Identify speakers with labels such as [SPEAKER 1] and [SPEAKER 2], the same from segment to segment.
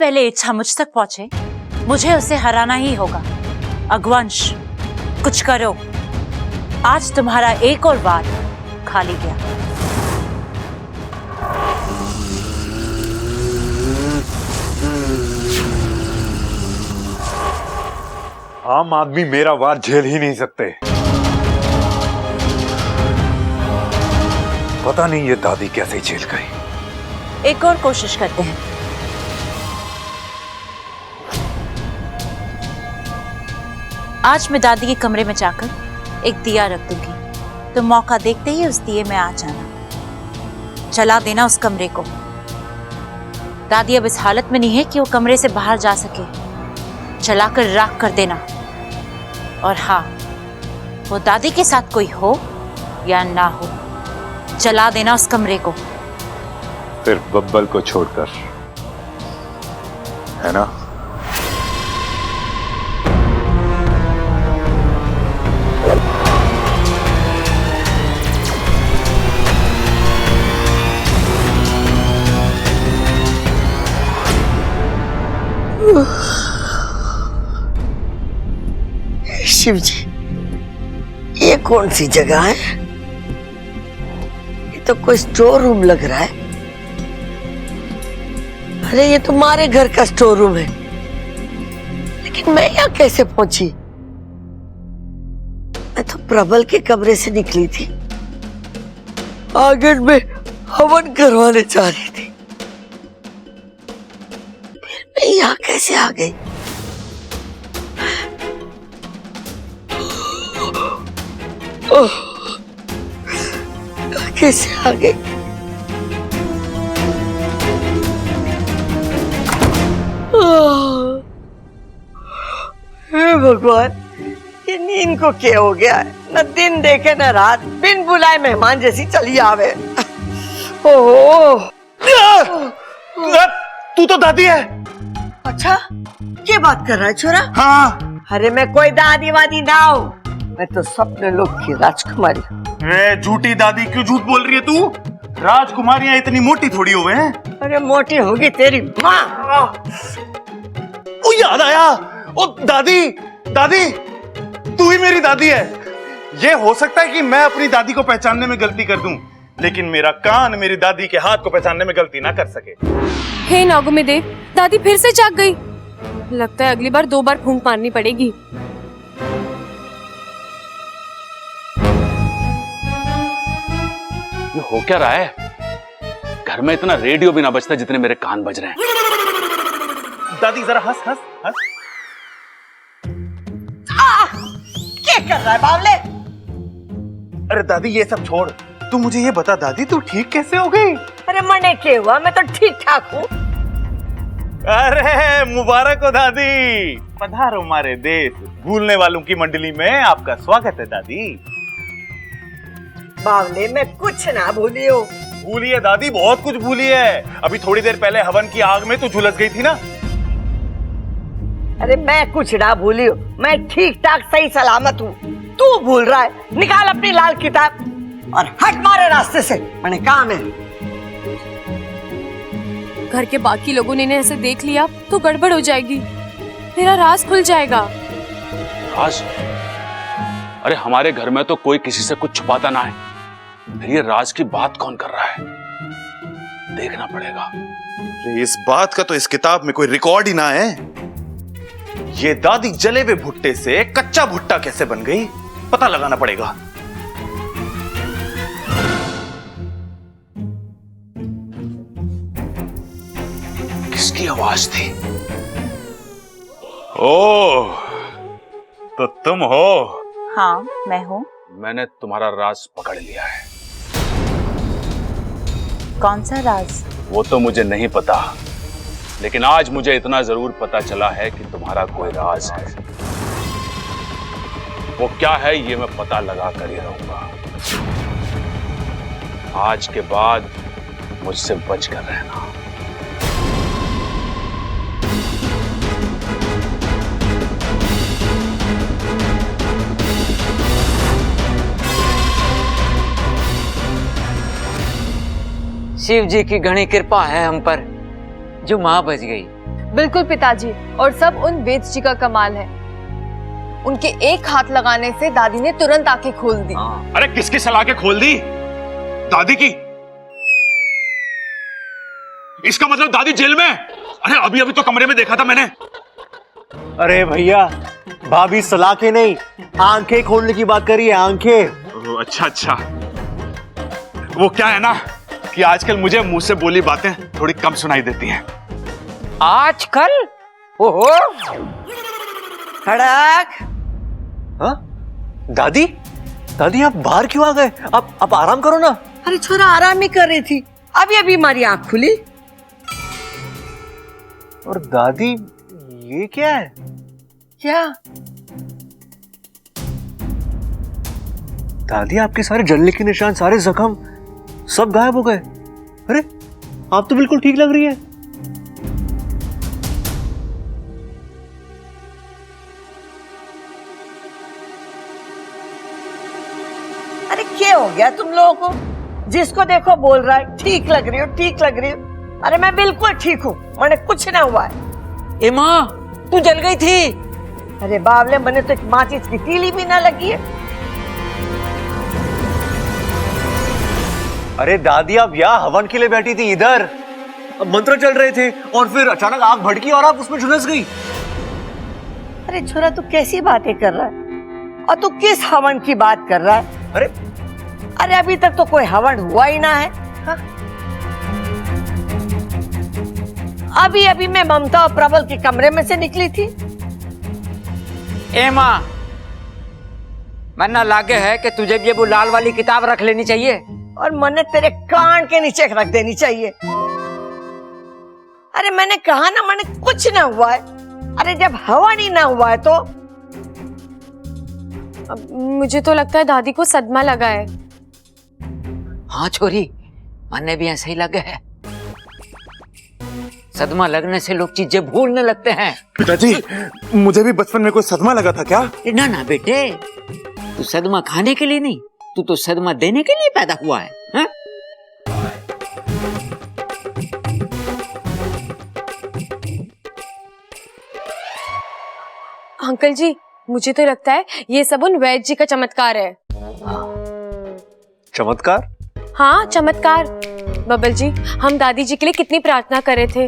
[SPEAKER 1] पहले इच्छा मुझ तक पहुंचे, मुझे उसे हराना ही होगा। अग्वंश, कुछ करो। आज तुम्हारा एक और वार खाली गया।
[SPEAKER 2] आम आदमी मेरा वार झेल ही नहीं सकते। पता नहीं ये दादी कैसे झेल गई।
[SPEAKER 1] एक और कोशिश करते हैं। आज मैं दादी के कमरे में जाकर एक दिया रख दूंगी। तुम मौका देखते ही उस दिए में आ जाना, जला देना उस कमरे को। दादी अब इस हालत में नहीं है कि वो कमरे से बाहर जा सके। जलाकर राख कर देना। और हाँ, वो दादी के साथ कोई हो या ना हो, जला देना उस कमरे को।
[SPEAKER 2] सिर्फ बब्बल को छोड़कर, है ना?
[SPEAKER 3] शिव जी, ये कौन सी जगह है? ये तो कोई स्टोर रूम लग रहा है। अरे ये तो हमारे घर का स्टोर रूम है, लेकिन मैं यहाँ कैसे पहुंची? मैं तो प्रबल के कमरे से निकली थी, आंगन में हवन करवाने जा रही थी। फिर मैं यहाँ कैसे आ गई? ओह, कैसे आ गई? हे भगवान, ये नींद को क्या हो गया है? न दिन देखे न रात, बिन बुलाए मेहमान जैसी चली आवे। ओहो,
[SPEAKER 2] तू तो दादी है।
[SPEAKER 3] अच्छा, क्या बात कर रहा है छोरा?
[SPEAKER 2] हाँ।
[SPEAKER 3] अरे मैं कोई दादी वादी ना हूँ, मैं तो स्वप्न लोक की राजकुमारी।
[SPEAKER 2] झूठी दादी, क्यों झूठ बोल रही है तू? राजकुमारियां इतनी मोटी थोड़ी हुए हैं।
[SPEAKER 3] अरे मोटी होगी तेरी माँ।
[SPEAKER 2] ओ याद आया, ओ दादी, दादी, तू ही मेरी दादी है। ये हो सकता है कि मैं अपनी दादी को पहचानने में गलती कर दूं, लेकिन मेरा कान मेरी दादी के हाथ को पहचानने में गलती ना कर सके।
[SPEAKER 4] हे नागोमी देव, दादी फिर से जाग गई। लगता है अगली बार 2 बार फूंक मारनी पड़ेगी।
[SPEAKER 5] ये हो क्या रहा है? घर में इतना रेडियो भी ना बजता जितने मेरे कान बज रहे हैं।
[SPEAKER 2] दादी जरा हंस हंस हंस।
[SPEAKER 3] क्या कर रहा है बावले?
[SPEAKER 2] अरे दादी ये सब छोड़, तू मुझे ये बता दादी, तू ठीक कैसे हो गई?
[SPEAKER 3] अरे मने क्या हुआ? मैं तो ठीक ठाक हूँ।
[SPEAKER 2] अरे मुबारक हो दादी, पधारो हमारे देश। भूलने वालों की मंडली में आपका स्वागत है दादी।
[SPEAKER 3] बावले मैं कुछ ना भूली हूँ।
[SPEAKER 2] भूली है दादी, बहुत कुछ भूली है। अभी थोड़ी देर पहले हवन की आग में तू झुलस गई थी ना।
[SPEAKER 3] अरे मैं कुछ ना भूली हूँ, मैं ठीक ठाक सही सलामत हूँ। तू भूल रहा है। निकाल अपनी लाल किताब और हट मारे रास्ते से, मैंने काम है।
[SPEAKER 4] घर के बाकी लोगों ने इन्हें ऐसे देख लिया तो गड़बड़ हो जाएगी, मेरा राज खुल जाएगा।
[SPEAKER 5] राज? अरे हमारे घर में तो कोई किसी से कुछ छुपाता ना है, फिर ये राज की बात कौन कर रहा है? देखना पड़ेगा।
[SPEAKER 2] इस बात का तो इस किताब में कोई रिकॉर्ड ही ना है। ये दादी जले हुए भुट्टे से कच्चा भुट्टा कैसे बन गई, पता लगाना पड़ेगा।
[SPEAKER 5] किसकी आवाज थी?
[SPEAKER 2] ओह, तो तुम हो?
[SPEAKER 1] हाँ, मैं हूँ।
[SPEAKER 5] मैंने तुम्हारा राज पकड़ लिया है।
[SPEAKER 1] कौन सा राज?
[SPEAKER 5] वो तो मुझे नहीं पता, लेकिन आज मुझे इतना जरूर पता चला है कि तुम्हारा कोई राज है। वो क्या है ये मैं पता लगा कर ही रहूंगा। आज के बाद मुझसे बच कर रहना।
[SPEAKER 6] शिव जी की घनी कृपा है हम पर, जो मां बच गई।
[SPEAKER 4] बिल्कुल पिताजी, और सब उन वेद जी का कमाल है। उनके एक हाथ लगाने से दादी ने तुरंत आंखें खोल दी।
[SPEAKER 5] अरे किसकी सलाह के खोल दी? दादी की? इसका मतलब दादी जेल में? अरे अभी अभी तो कमरे में देखा था मैंने।
[SPEAKER 6] अरे भैया, भाभी सलाह के नहीं, आंखें खोलने की बात करी है, आंखें।
[SPEAKER 5] अच्छा अच्छा, वो क्या है ना कि आजकल मुझे मुंह से बोली बातें थोड़ी कम सुनाई देती हैं।
[SPEAKER 3] आजकल? ओहो, खड़क।
[SPEAKER 6] हाँ? दादी, दादी आप बाहर क्यों आ गए? आप आराम करो ना।
[SPEAKER 3] अरे छोरा, आराम ही कर रही थी, अभी अभी हमारी आंख खुली।
[SPEAKER 6] और दादी, ये क्या है?
[SPEAKER 3] क्या?
[SPEAKER 6] दादी, आपके सारे जलने के निशान, सारे जख्म सब गायब हो गए। अरे आप तो बिल्कुल ठीक लग रही है।
[SPEAKER 3] अरे क्या हो गया तुम लोगों को? जिसको देखो बोल रहा है ठीक लग रही हो, ठीक लग रही हो। अरे मैं बिल्कुल ठीक हूँ, मैंने कुछ ना हुआ है।
[SPEAKER 7] ए माँ, तू जल गई थी।
[SPEAKER 3] अरे बावले, मैंने तो एक माचिस की तीली भी ना लगी है।
[SPEAKER 6] अरे दादी, आप यहाँ हवन के लिए बैठी थी, इधर मंत्र चल रहे थे और फिर अचानक आग भड़की और आप उसमें झुलस गई।
[SPEAKER 3] अरे छोरा, तू कैसी बातें कर रहा है और तू किस हवन की बात कर रहा है? अरे अभी तक तो कोई हवन हुआ ही ना है। हा? अभी अभी मैं ममता और प्रबल के कमरे में से निकली थी।
[SPEAKER 7] ए माँ, मन्ना लागे है कि तुझे भी वो लाल वाली किताब रख लेनी चाहिए
[SPEAKER 3] और मैंने तेरे कान के नीचे रख देनी चाहिए। अरे मैंने कहा ना, मैंने कुछ ना हुआ है। अरे जब हवन ही ना हुआ है तो
[SPEAKER 4] मुझे तो लगता है दादी को सदमा लगा है।
[SPEAKER 7] हाँ छोरी, मन्ने भी ऐसा ही लगे है। सदमा लगने से लोग चीजें भूलने लगते हैं।
[SPEAKER 2] पिताजी, मुझे भी बचपन में कोई सदमा लगा था क्या?
[SPEAKER 7] ना ना बेटे, तू सदमा खाने के लिए नहीं, तू तो सदमा देने के लिए पैदा हुआ है, हा?
[SPEAKER 4] अंकल जी, मुझे तो लगता है ये सब उन वैद्य जी का चमत्कार है।
[SPEAKER 6] चमत्कार?
[SPEAKER 4] हाँ, चमत्कार। बबल जी, हम दादी जी के लिए कितनी प्रार्थना कर रहे थे,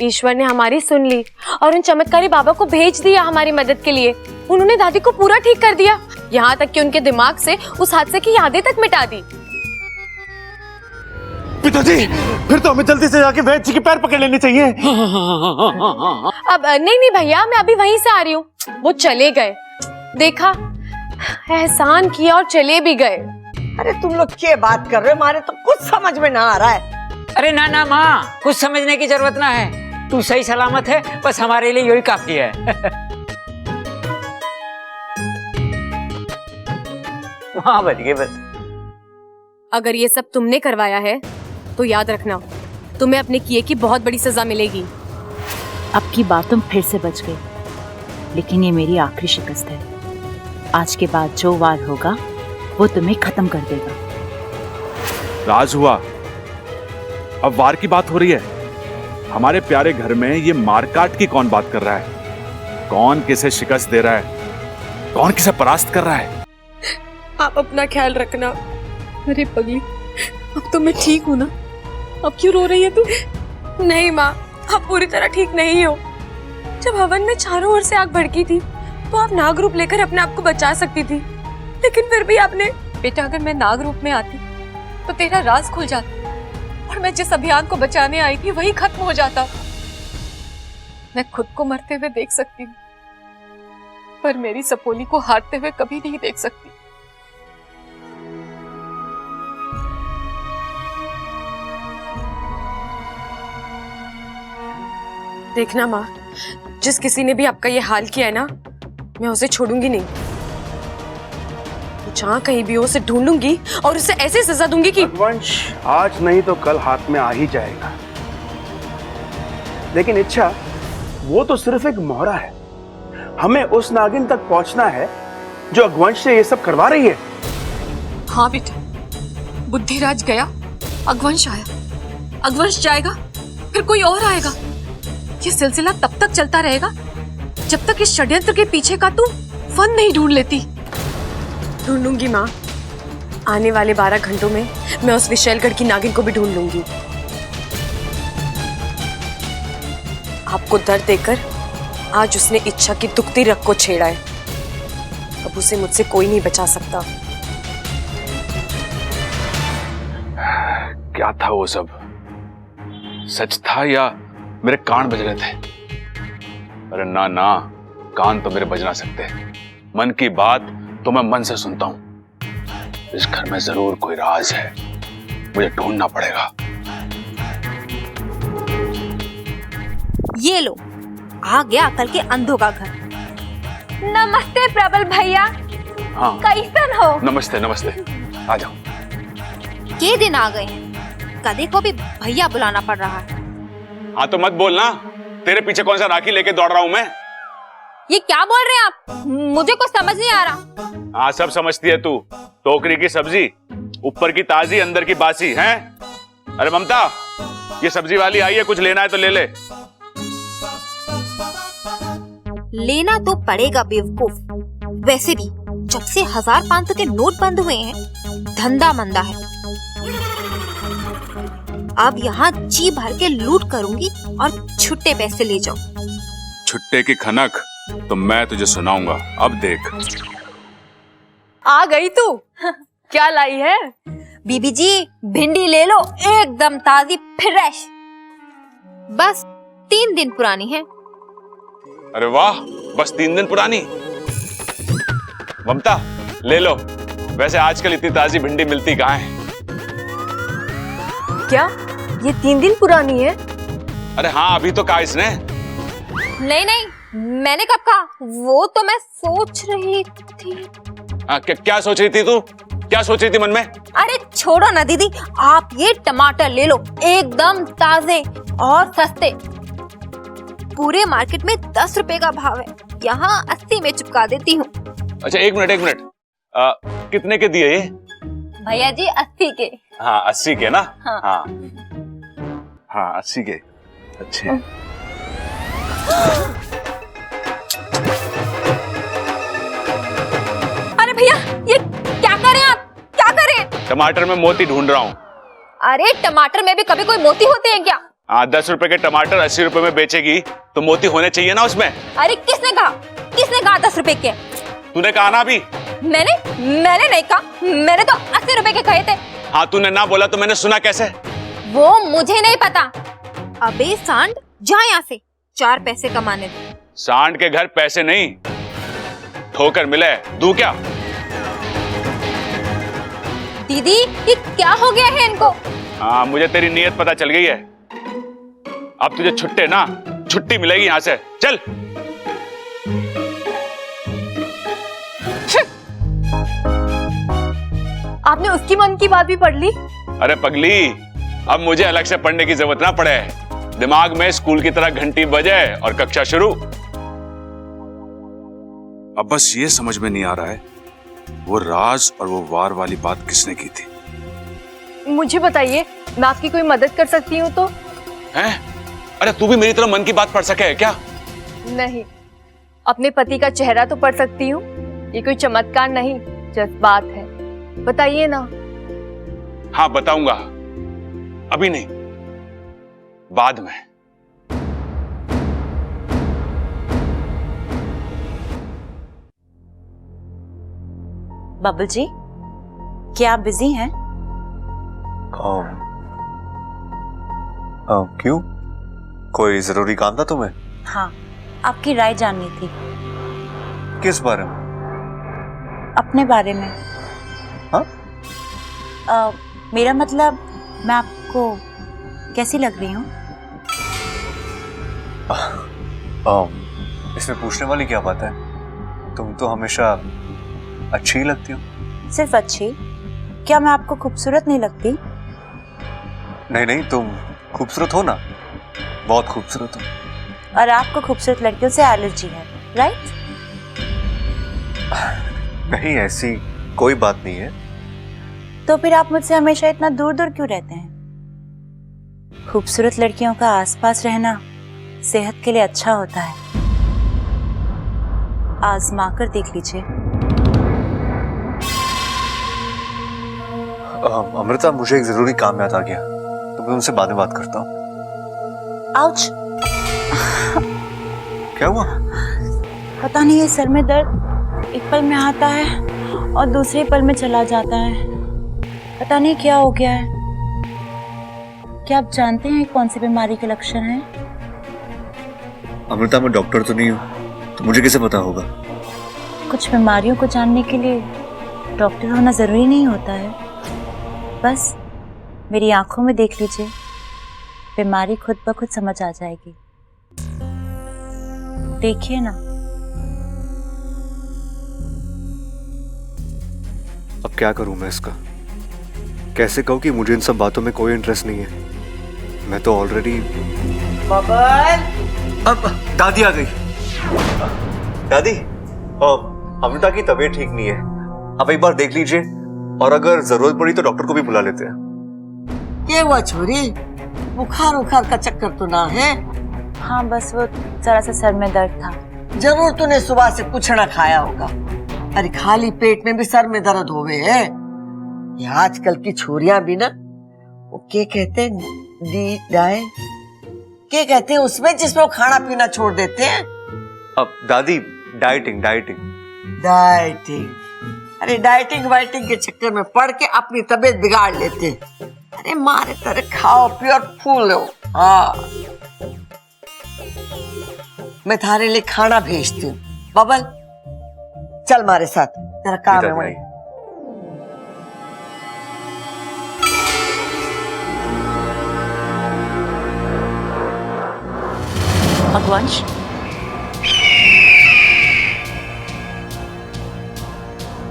[SPEAKER 4] ईश्वर ने हमारी सुन ली और उन चमत्कारी बाबा को भेज दिया हमारी मदद के लिए। उन्होंने दादी को पूरा ठीक कर दिया, यहाँ तक कि उनके दिमाग से उस हादसे की यादें तक मिटा दी।
[SPEAKER 2] पिताजी, फिर तो हमें जल्दी से जाके वैद्य जी के पैर पकड़ लेने चाहिए।
[SPEAKER 4] अब नहीं भैया, मैं अभी वहीं से आ रही हूँ। वो चले गए, देखा, एहसान किया और चले भी गए।
[SPEAKER 3] अरे तुम लोग क्या बात कर रहे हो? हमारे तो कुछ समझ में ना आ रहा है।
[SPEAKER 7] अरे ना ना माँ, कुछ समझने की जरूरत ना है, तू सही सलामत है, बस हमारे लिए यही काफी है। वहाँ बच गए बस।
[SPEAKER 4] अगर ये सब तुमने करवाया है तो याद रखना, तुम्हें अपने किए की बहुत बड़ी सजा मिलेगी।
[SPEAKER 1] अब की बात तुम फिर से बच गई, लेकिन ये मेरी आखिरी शिकस्त है। आज के बाद जो वार होगा वो तुम्हें खत्म कर देगा।
[SPEAKER 5] राज हुआ, अब वार की बात हो रही है। हमारे प्यारे घर में ये मारकाट की कौन बात कर रहा है? कौन किसे शिकस्त दे रहा है? कौन किसे परास्त कर रहा है?
[SPEAKER 4] आप अपना ख्याल रखना। अरे पगली, अब तो मैं ठीक हूँ ना? अब क्यों रो रही है तू? नहीं माँ, आप पूरी तरह ठीक नहीं हो। जब हवन में चारों ओर से आग भड़की थी तो आप नाग रूप लेकर अपने आप को बचा सकती थी, लेकिन फिर भी आपने। बेटा, अगर मैं नाग रूप में आती तो तेरा राज खुल जाता और मैं जिस अभियान को बचाने आई थी वही खत्म हो जाता। मैं खुद को मरते हुए देख सकती हूँ, पर मेरी सपोली को हारते हुए कभी नहीं देख सकती। देखना माँ, जिस किसी ने भी आपका ये हाल किया है ना, मैं उसे छोड़ूंगी नहीं। जहाँ कहीं भी हो उसे ढूंढूंगी और उसे ऐसे सजा दूंगी कि
[SPEAKER 8] रघुवंश आज नहीं तो कल हाथ में आ ही जाएगा। लेकिन इच्छा, वो तो सिर्फ एक मोहरा है। हमें उस नागिन तक पहुंचना है जो रघुवंश से ये सब करवा रही है।
[SPEAKER 9] हाँ बेटा, बुद्धिराज गया, अघवंश आया, अघवंश जाएगा, फिर कोई और आएगा। ये सिलसिला तब तक चलता रहेगा जब तक इस षड्यंत्र के पीछे का तू फन नहीं ढूंढ लेती।
[SPEAKER 4] ढूंढूंगी माँ, आने वाले 12 घंटों में मैं उस विशैलगढ़ की नागिन को भी ढूंढ लूंगी। आपको दर्द देकर आज उसने इच्छा की दुखती रग को छेड़ा है। अब उसे मुझसे कोई नहीं बचा सकता।
[SPEAKER 5] क्या था वो सब? सच था या मेरे कान बज रहे थे? अरे ना ना, कान तो मेरे बज ना सकते। मन की बात तो मैं मन से सुनता हूं। इस घर में जरूर कोई राज है, मुझे ढूंढना पड़ेगा।
[SPEAKER 10] ये लो, आ गया अकल के अंधों का घर। नमस्ते प्रबल भैया।
[SPEAKER 5] हाँ,
[SPEAKER 10] कैसन हो?
[SPEAKER 5] नमस्ते नमस्ते, आ जाओ।
[SPEAKER 10] के दिन आ गए हैं, कदे को भी भैया बुलाना पड़ रहा है।
[SPEAKER 5] हाँ तो मत बोलना, तेरे पीछे कौन सा राखी लेके दौड़ रहा हूं मैं?
[SPEAKER 10] ये क्या बोल रहे हैं आप? मुझे कुछ समझ नहीं आ रहा।
[SPEAKER 5] हाँ, सब समझती है तू। टोकरी की सब्जी, ऊपर की ताजी अंदर की बासी है। अरे ममता, ये सब्जी वाली आई है, कुछ लेना है तो ले ले।
[SPEAKER 10] लेना तो पड़ेगा बेवकूफ। वैसे भी जब से 1000-500 के नोट बंद हुए हैं, धंधा मंदा है। अब यहाँ जी भर के लूट करूंगी और छुट्टे पैसे ले जाओ।
[SPEAKER 5] छुट्टे की खनक तो मैं तुझे सुनाऊंगा, अब देख।
[SPEAKER 4] आ गई तू? क्या लाई है?
[SPEAKER 10] बीबी जी, भिंडी ले लो, एकदम ताजी फ्रेश। बस 3 दिन पुरानी है।
[SPEAKER 5] अरे वाह, बस 3 दिन पुरानी? ममता ले लो। वैसे आजकल इतनी ताजी भिंडी मिलती कहाँ है?
[SPEAKER 4] क्या ये 3 दिन पुरानी है?
[SPEAKER 5] अरे हाँ, अभी तो कहा इसने।
[SPEAKER 10] नहीं नहीं, मैंने कब कहा? वो तो मैं सोच रही थी।
[SPEAKER 5] क्या सोच रही थी तू? क्या सोच रही थी मन में?
[SPEAKER 10] अरे छोड़ो ना दीदी, आप ये टमाटर ले लो, एकदम ताजे और सस्ते। पूरे मार्केट में 10 रुपए का भाव है, यहाँ 80 में चुका देती हूँ।
[SPEAKER 5] अच्छा एक मिनट, कितने के दिए ये?
[SPEAKER 10] भैया जी 80 के।
[SPEAKER 5] हाँ 80 के ना?
[SPEAKER 10] हाँ।
[SPEAKER 5] हाँ हाँ 80 के, अच्छे।
[SPEAKER 10] अरे भैया, ये क्या कर रहे हैं आप? क्या कर रहे हैं?
[SPEAKER 5] टमाटर में मोती ढूंढ रहा हूँ।
[SPEAKER 10] अरे टमाटर में भी कभी कोई मोती होते हैं क्या?
[SPEAKER 5] हाँ, 10 रुपए के टमाटर 80 रुपए में बेचेगी तो मोती होने चाहिए ना उसमें।
[SPEAKER 10] अरे किसने कहा? किसने कहा 10 रुपए के?
[SPEAKER 5] तूने कहा ना अभी।
[SPEAKER 10] मैंने नहीं कहा, मैंने तो 80 रुपए के कहे थे।
[SPEAKER 5] हाँ, तूने ना बोला तो मैंने सुना कैसे?
[SPEAKER 10] वो मुझे नहीं पता। अबे सांड, जा यहाँ से, 4 पैसे कमाने दे।
[SPEAKER 5] सांड के घर पैसे नहीं, ठोकर मिले दूं क्या?
[SPEAKER 10] दीदी, ये क्या हो गया है इनको?
[SPEAKER 5] हाँ, मुझे तेरी नीयत पता चल गई है। अब तुझे छुट्टी मिलेगी यहाँ से, चल।
[SPEAKER 4] आपने उसकी मन की बात भी पढ़ ली?
[SPEAKER 5] अरे पगली, अब मुझे अलग से पढ़ने की जरूरत ना पड़े। दिमाग में स्कूल की तरह घंटी बजे और कक्षा शुरू। अब बस ये समझ में नहीं आ रहा है, वो राज और वो वार वाली बात किसने की थी?
[SPEAKER 4] मुझे बताइए, मैं आपकी कोई मदद कर सकती हूँ तो?
[SPEAKER 5] हैं? अरे तू भी मेरी तरह मन की बात पढ़ सके है क्या?
[SPEAKER 4] नहीं, अपने पति का चेहरा तो पढ़ सकती हूँ। ये कोई चमत्कार नहीं, जज्बात है। बताइए ना।
[SPEAKER 5] हाँ बताऊंगा, अभी नहीं, बाद में।
[SPEAKER 1] बबल जी, क्या आप बिजी हैं?
[SPEAKER 6] क्यों? कोई जरूरी काम था तुम्हें?
[SPEAKER 1] हाँ, आपकी राय जाननी थी।
[SPEAKER 6] किस बारे में?
[SPEAKER 1] अपने बारे में।
[SPEAKER 6] हाँ?
[SPEAKER 1] मेरा मतलब, मैं आपको कैसी लग रही हूँ?
[SPEAKER 6] इसमें पूछने वाली क्या बात है? तुम तो हमेशा अच्छी लगती हो।
[SPEAKER 1] सिर्फ अच्छी? क्या मैं आपको खूबसूरत नहीं लगती?
[SPEAKER 6] नहीं नहीं, तुम खूबसूरत हो ना, बहुत खूबसूरत हो।
[SPEAKER 1] और आपको खूबसूरत लड़कियों से एलर्जी है, राइट?
[SPEAKER 6] नहीं, ऐसी कोई बात नहीं है।
[SPEAKER 1] तो फिर आप मुझसे हमेशा इतना दूर दूर क्यों रहते हैं? खूबसूरत लड़कियों का आसपास रहना सेहत के लिए अच्छा होता है, आजमा कर देख लीजिए।
[SPEAKER 6] अमृता, मुझे एक जरूरी काम याद आ गया, तो मैं उनसे बाद में बात करता हूँ।
[SPEAKER 1] आउच!
[SPEAKER 6] क्या हुआ?
[SPEAKER 1] पता नहीं, ये सर में दर्द एक पल में आता है और दूसरे पल में चला जाता है। पता नहीं क्या हो गया है। क्या आप जानते हैं कौन सी बीमारी के लक्षण हैं?
[SPEAKER 6] अमृता, मैं डॉक्टर तो नहीं हूँ, तो मुझे कैसे पता होगा?
[SPEAKER 1] कुछ बीमारियों को जानने के लिए डॉक्टर होना जरूरी नहीं होता है। बस मेरी आंखों में देख लीजिए, बीमारी खुद ब खुद समझ आ जाएगी। देखिए ना।
[SPEAKER 6] अब क्या करूं मैं इसका? कैसे कहूं कि मुझे इन सब बातों में कोई इंटरेस्ट नहीं है? मैं तो ऑलरेडी।
[SPEAKER 3] बबल!
[SPEAKER 6] अब दादी आ गई। दादी, अमृता की तबीयत ठीक नहीं है, आप एक बार देख लीजिए, और अगर जरूरत पड़ी तो डॉक्टर को भी बुला लेते हैं।
[SPEAKER 3] क्या हुआ छोरी? बुखार उखार का चक्कर तो ना है?
[SPEAKER 1] हाँ, बस वो जरा सा सर में दर्द था।
[SPEAKER 3] जरूर तूने सुबह से कुछ ना खाया होगा। अरे खाली पेट में भी सर में दर्द हो गए है। ये आजकल की छोरियां भी ना, वो क्या कहते हैं, क्या कहते हैं उसमें, जिसमें वो खाना पीना छोड़ देते हैं।
[SPEAKER 6] अब दादी, डाइटिंग डाइटिंग
[SPEAKER 3] डाइटिंग, अरे डाइटिंग वाइटिंग के चक्कर में पड़ के अपनी तबीयत बिगाड़ लेते हैं। अरे मारे तरह खाओ पियो और फूल लो। हाँ, मैं थारे लिए खाना भेजती हूँ। बबल, चल मारे साथ, तेरा काम है वही।
[SPEAKER 1] भगवंश,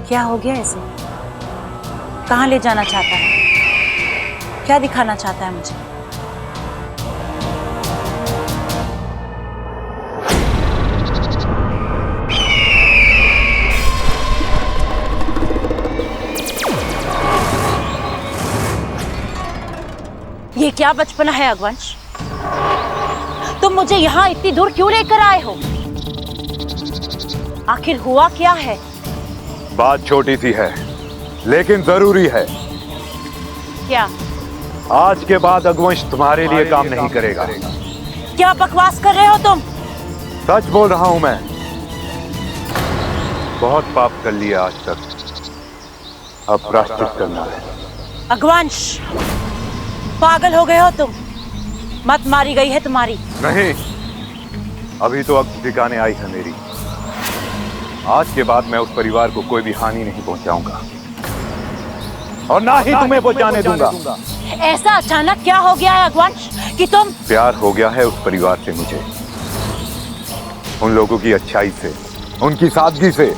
[SPEAKER 1] क्या हो गया इसे? कहाँ ले जाना चाहता है? क्या दिखाना चाहता है मुझे? ये क्या बचपना है अगवंश? तुम मुझे यहाँ इतनी दूर क्यों लेकर आए हो? आखिर हुआ क्या है?
[SPEAKER 5] बात छोटी सी है, लेकिन जरूरी है।
[SPEAKER 1] क्या?
[SPEAKER 5] आज के बाद अगवंश तुम्हारे लिए काम नहीं करेगा।
[SPEAKER 1] क्या बकवास कर रहे हो तुम?
[SPEAKER 5] सच बोल रहा हूं मैं। बहुत पाप कर लिया आज तक, अब प्रायश्चित करना है।
[SPEAKER 1] अगवंश, पागल हो गए हो तुम? मत मारी गई है तुम्हारी?
[SPEAKER 5] नहीं, अभी तो अब ठिकाने आई है मेरी। आज के बाद मैं उस परिवार को कोई भी हानि नहीं पहुंचाऊंगा, और ना ही तुम्हें पहुंचाने दूंगा।
[SPEAKER 1] ऐसा अचानक क्या हो गया है अगवंश कि तुम?
[SPEAKER 5] प्यार हो गया है उस परिवार से मुझे, उन लोगों की अच्छाई से, उनकी सादगी से।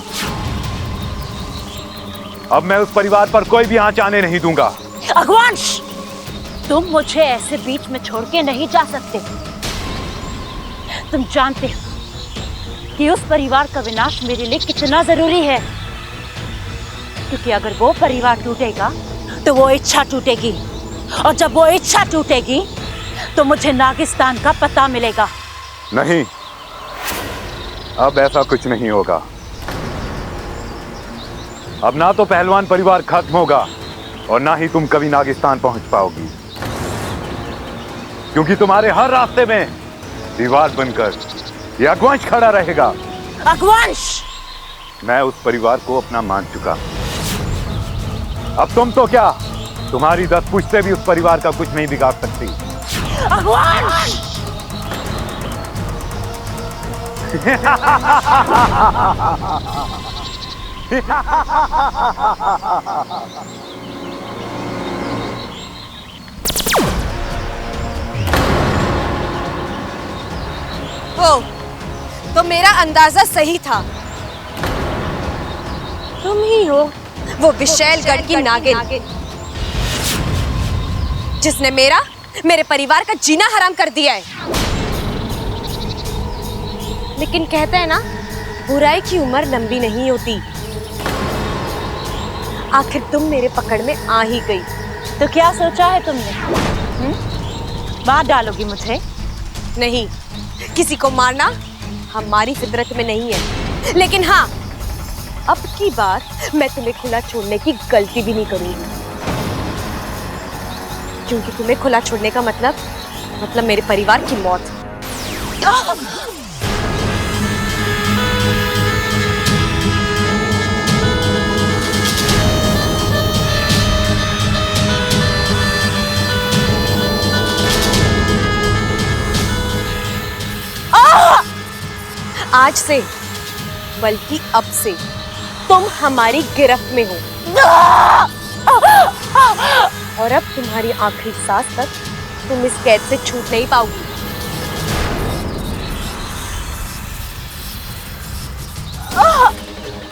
[SPEAKER 5] अब मैं उस परिवार पर कोई भी आंच आने नहीं दूंगा।
[SPEAKER 1] अगवंश, तुम मुझे ऐसे बीच में छोड़ के नहीं जा सकते। तुम जानते हो कि उस परिवार का विनाश मेरे लिए कितना जरूरी है, क्योंकि अगर वो परिवार टूटेगा तो वो इच्छा टूटेगी, और जब वो इच्छा टूटेगी तो मुझे नागिस्तान का पता मिलेगा।
[SPEAKER 5] नहीं, अब ऐसा कुछ नहीं होगा। अब ना तो पहलवान परिवार खत्म होगा, और ना ही तुम कभी नागिस्तान पहुंच पाओगी, क्योंकि तुम्हारे हर रास्ते में दीवार बनकर ये अगवंश खड़ा रहेगा।
[SPEAKER 1] अगवंश!
[SPEAKER 5] मैं उस परिवार को अपना मान चुका। अब तुम तो क्या, तुम्हारी 10 पुश्तें भी उस परिवार का कुछ नहीं बिगाड़ सकती।
[SPEAKER 1] अगवंश!
[SPEAKER 4] तो मेरा अंदाजा सही था। तुम ही हो वो विशैलगढ़ की नागिन, जिसने मेरे परिवार का जीना हराम कर दिया है। लेकिन कहते हैं ना, बुराई की उम्र लंबी नहीं होती। आखिर तुम मेरे पकड़ में आ ही गई।
[SPEAKER 1] तो क्या सोचा है तुमने? मार डालोगी मुझे?
[SPEAKER 4] नहीं, किसी को मारना हमारी फितरत में नहीं है। लेकिन हाँ, अब की बार मैं तुम्हें खुला छोड़ने की गलती भी नहीं करूंगी, क्योंकि तुम्हें खुला छोड़ने का मतलब मेरे परिवार की मौत। आज से, बल्कि अब से तुम हमारी गिरफ्त में हो, और अब तुम्हारी आखिरी सांस तक तुम इस कैद से छूट नहीं पाओगी।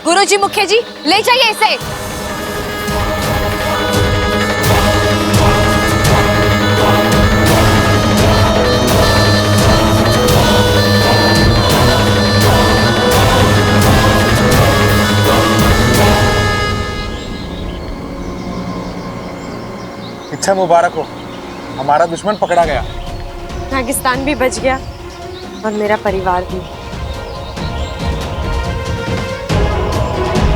[SPEAKER 4] गुरुजी, मुखिया जी, ले जाइए इसे।
[SPEAKER 2] इच्छा मुबारक हो, हमारा दुश्मन पकड़ा गया।
[SPEAKER 4] पाकिस्तान भी बच गया और मेरा परिवार भी।